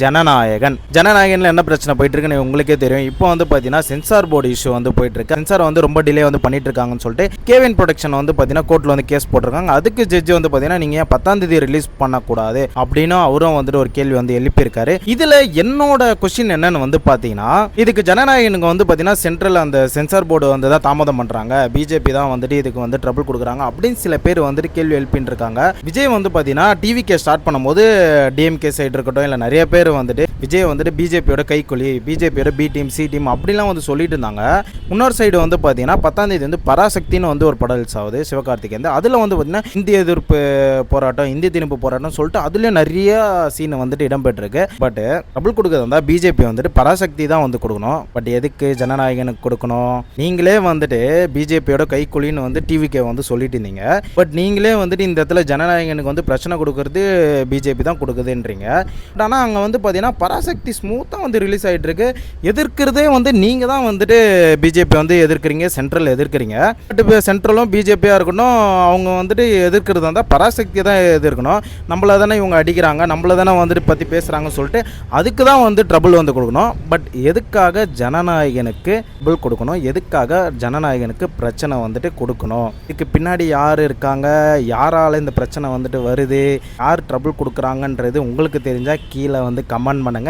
ஜனநாயகன்ல என்ன பிரச்சனை போயிட்டு இருக்குன்னு உங்களுக்கே தெரியும். இப்போ வந்து பார்த்தீங்கன்னா சென்சார் போர்டு இஷ்யூ வந்து போயிட்டு இருக்கு. சென்சார் வந்து ரொம்ப டிலே வந்து பண்ணிட்டு இருக்காங்கன்னு சொல்லிட்டு கேவின் ப்ரொடக்ஷன் வந்து பார்த்தீங்கன்னா கோர்ட்டில் வந்து கேஸ் போட்டிருக்காங்க. அதுக்கு ஜட்ஜ் வந்து பார்த்தீங்கன்னா நீங்கள் ஏன் 10ஆம் தேதி ரிலீஸ் பண்ணக்கூடாது அப்படின்னு அவரும் வந்துட்டு ஒரு கேள்வி வந்து எழுப்பியிருக்காரு. இதில் என்னோட கொஸ்டின் என்னன்னு வந்து பார்த்தீங்கன்னா, இதுக்கு ஜனநாயகனுக்கு வந்து பார்த்தீங்கன்னா சென்ட்ரல் அந்த சென்சார் போர்டு வந்து தான் தாமதம் பண்ணுறாங்க, பிஜேபி தான் வந்துட்டு இதுக்கு வந்து ட்ரபிள் கொடுக்குறாங்க அப்படின்னு சில பேர் வந்துட்டு கேள்வி எழுப்பின்னு இருக்காங்க. விஜய் வந்து பார்த்தீங்கன்னா டிவிகே ஸ்டார்ட் பண்ணும்போது டிஎம்கே சைடு இருக்கட்டும் இல்லை நிறைய பேர் வந்துட்டு விஜய் வந்துட்டு பிஜேபியோட கைக்குலி, பிஜேபியோட பி டீம் சி டீம் அப்படிலாம் வந்து சொல்லிட்டு இருந்தாங்க. இன்னொரு சைடு வந்து பார்த்தீங்கன்னா 10ஆம் தேதி வந்து பராசக்தின்னு வந்து ஒரு படம் ரிலீஸ் ஆகுது சிவகார்த்திகேயன். அதில் வந்து பார்த்தீங்கன்னா இந்திய எதிர்ப்பு போராட்டம், இந்திய திணிப்பு போராட்டம் சொல்லிட்டு அதுலேயும் நிறைய சீன் வந்துட்டு இடம்பெற்றிருக்கு. பட் ட்ரபிள் கொடுக்குறது இருந்தால் பிஜேபி வந்துட்டு பராசக்தி தான் வந்து கொடுக்கணும். பட் எதுக்கு ஜனநாயகனுக்கு கொடுக்கணும்? நீங்களே வந்துட்டு பிஜேபியோட கைக்குலின்னு வந்து டிவிகே வந்து சொல்லிட்டு இருந்தீங்க. பட் நீங்களே வந்துட்டு இந்த இடத்துல ஜனநாயகனுக்கு வந்து பிரச்சனை கொடுக்கறது பிஜேபி தான் கொடுக்குதுன்றீங்க. பட் ஆனால் அங்கே வந்து பார்த்தீங்கன்னா பராசக்தி ஸ்மூத்தாக வந்து ரிலீஸ் ஆகிட்டு இருக்கு. எதிர்க்கிறதே வந்து நீங்கள் தான் வந்துட்டு பிஜேபி வந்து எதிர்க்கிறீங்க, சென்ட்ரல் எதிர்க்கிறீங்க. பட் இப்போ சென்ட்ரலும் பிஜேபியாக இருக்கணும், அவங்க வந்துட்டு எதிர்க்கிறது இருந்தால் பராசக்தியை தான் எதிர்க்கணும். நம்மளை தானே இவங்க அடிக்கிறாங்க, நம்மளை தானே வந்துட்டு பற்றி பேசுகிறாங்கன்னு சொல்லிட்டு அதுக்கு தான் வந்து ட்ரபிள் வந்து கொடுக்கணும். பட் எதுக்காக ஜனநாயகனுக்கு ட்ரபிள் கொடுக்கணும்? எதுக்காக ஜனநாயகனுக்கு பிரச்சனை வந்துட்டு கொடுக்கணும்? இதுக்கு பின்னாடி யார் இருக்காங்க, யாரால் இந்த பிரச்சனை வந்துட்டு வருது, யார் ட்ரபிள் கொடுக்குறாங்கன்றது உங்களுக்கு தெரிஞ்சால் கீழே வந்து கமெண்ட் பண்ணுங்கள்.